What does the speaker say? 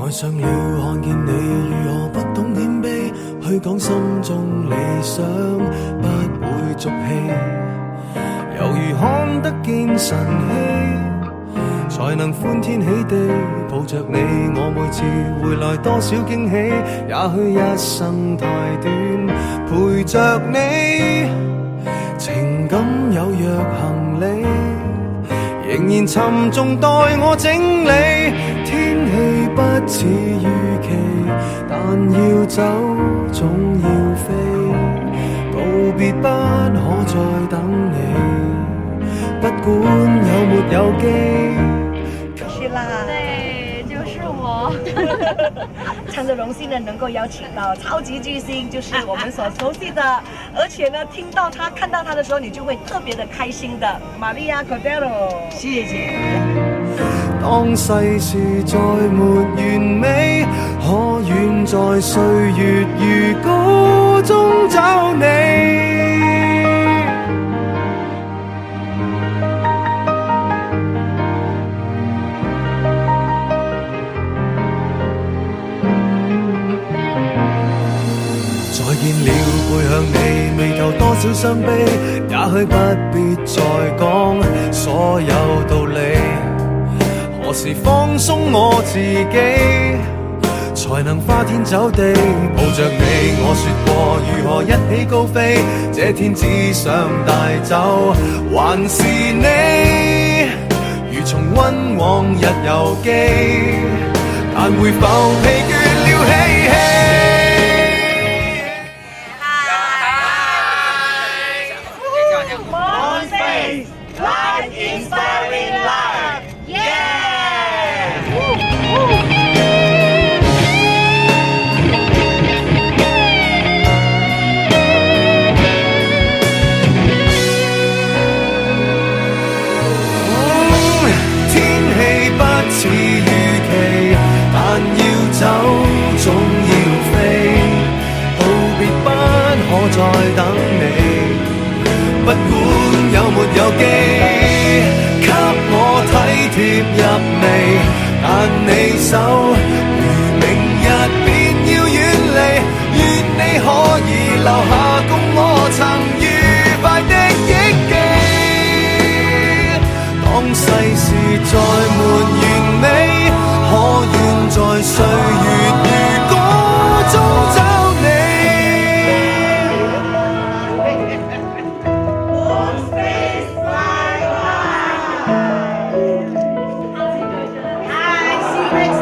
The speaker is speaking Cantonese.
愛上了看見你如何不懂謙卑，去講心中理想不會俗氣，猶如看得見晨曦，才能歡天喜地抱着你。我每次回來多少驚喜，也許一生太短，陪着你，情感有若行李，仍然沉重待我整理。天氣不似預期，但要走總要飛，告別不可再等你，不管有沒有機。是啦，对，就是我。唱着荣幸呢，能夠邀請到超級巨星，就是我們所熟悉的，而且呢，聽到他、看到他的時候，你就會特別的開心的。Maria Cordero，謝謝。當世事再沒完美，可願在歲月如歌中找你。再見了，背向你，眉頭多少傷悲，也許不必再講所有道理。何時放鬆我自己，才能花天酒地抱着你？我說過如何一起高飛，這天只想帶走還是你，如重溫往日遊記，但會否疲倦了嬉戲？似預期，但要走總要飛，道別不可再等你，不管有沒有機，給我體貼入微，但你手如明日便要遠離，願你可以留下共我曾愉快的憶記，當世事再沒完美，可願在歲月如歌中找你。I see